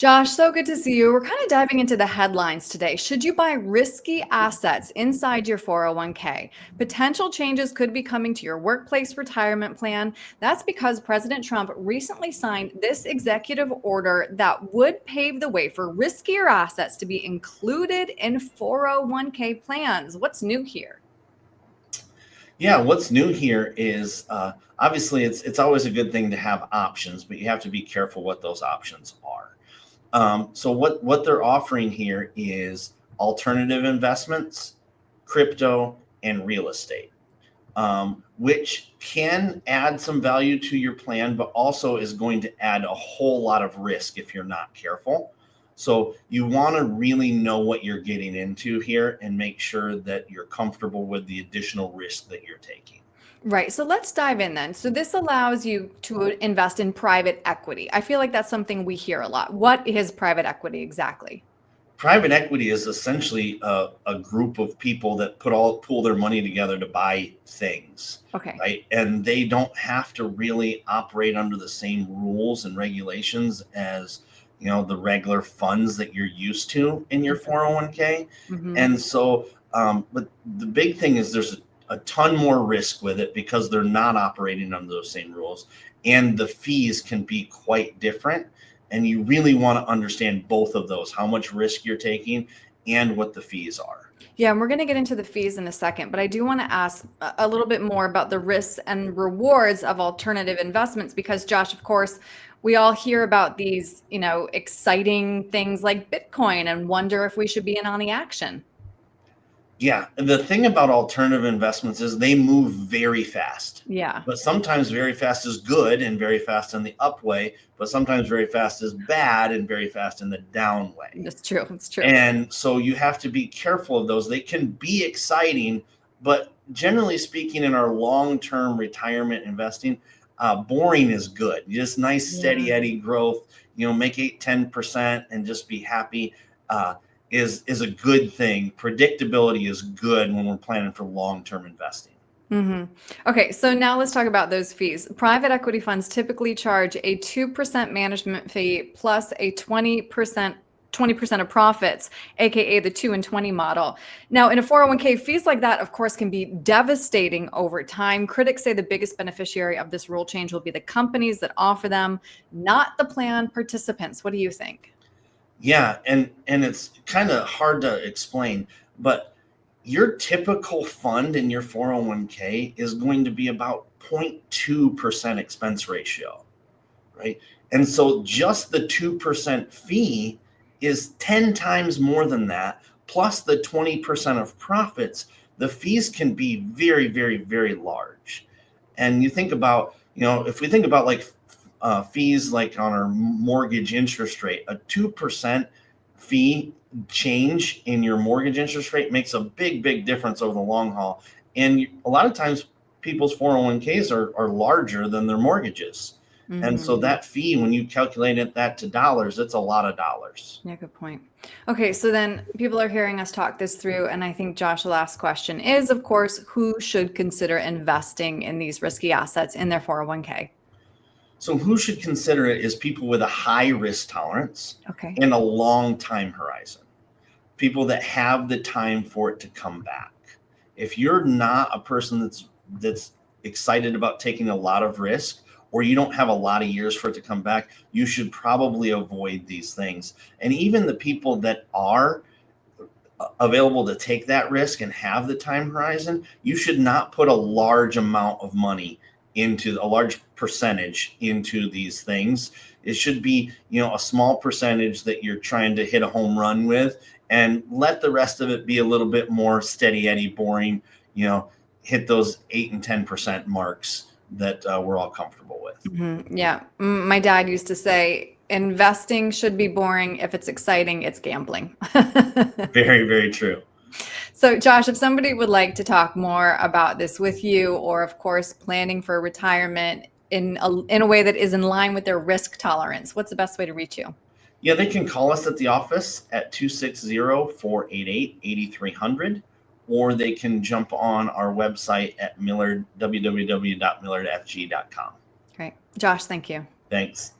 Josh, so good to see you. We're kind of diving into the headlines today. Should you buy risky assets inside your 401k? Potential changes could be coming to your workplace retirement plan. That's because President Trump recently signed this executive order that would pave the way for riskier assets to be included in 401k plans. What's new here? Yeah, what's new here is obviously it's always a good thing to have options, but you have to be careful what those options are. So what they're offering here is alternative investments, crypto, and real estate, which can add some value to your plan, but also is going to add a whole lot of risk if you're not careful. So you want to really know what you're getting into here and make sure that you're comfortable with the additional risk that you're taking. Right. So let's dive in then. So this allows you to invest in private equity. I feel like that's something we hear a lot. What is private equity exactly? Private equity is essentially a group of people that pool their money together to buy things, Okay. right? And they don't have to really operate under the same rules and regulations as the regular funds that you're used to in your 401k. Mm-hmm. And so, but the big thing is there's a ton more risk with it because they're not operating under those same rules, and the fees can be quite different. And you really want to understand both of those, how much risk you're taking and what the fees are. Yeah, and we're going to get into the fees in a second, but I do want to ask a little bit more about the risks and rewards of alternative investments because, Josh, of course, we all hear about these, exciting things like Bitcoin and wonder if we should be in on the action. Yeah. The thing about alternative investments is they move very fast. Yeah, But sometimes very fast is good and very fast in the up way, but sometimes very fast is bad and very fast in the down way. that's true. It's true. And so you have to be careful of those. They can be exciting, but generally speaking, in our long-term retirement investing, boring is good. Just nice, steady Eddie growth, make 8-10% and just be happy. Is a good thing. Predictability is good when we're planning for long-term investing. Mm-hmm. Okay, so now let's talk about those fees. Private equity funds typically charge a 2% management fee plus a 20% of profits, aka the 2 and 20 model. Now, in a 401k, fees like that, of course, can be devastating over time. Critics say the biggest beneficiary of this rule change will be the companies that offer them, not the plan participants. What do you think? Yeah, and it's kind of hard to explain, but your typical fund in your 401k is going to be about 0.2% expense ratio, right? And so just the 2% fee is 10 times more than that, plus the 20% of profits. The fees can be very, very, very large. And you think about, if we think about like fees like on our mortgage interest rate, a 2% fee change in your mortgage interest rate makes a big, big difference over the long haul. And a lot of times people's 401ks are larger than their mortgages. And so Mm-hmm. that fee, when you calculate that to dollars, it's a lot of dollars. Yeah, good point. Okay, so then people are hearing us talk this through, and I think Josh, the last question is, of course, who should consider investing in these risky assets in their 401k? So who should consider it is people with a high risk tolerance Okay. and a long time horizon. People that have the time for it to come back. If you're not a person that's excited about taking a lot of risk, or you don't have a lot of years for it to come back, you should probably avoid these things. And even the people that are available to take that risk and have the time horizon, you should not put a large amount of money into a large percentage into these things. It should be, a small percentage that you're trying to hit a home run with, and let the rest of it be a little bit more steady Eddie, boring, hit those 8 and 10% marks that we're all comfortable with. Mm-hmm. Yeah. My dad used to say, investing should be boring. If it's exciting, it's gambling. Very, very true. So, Josh, if somebody would like to talk more about this with you, or of course, planning for retirement in a way that is in line with their risk tolerance, what's the best way to reach you? Yeah, they can call us at the office at 260-488-8300, or they can jump on our website at Millard, www.millardfg.com. Great. Josh, thank you. Thanks.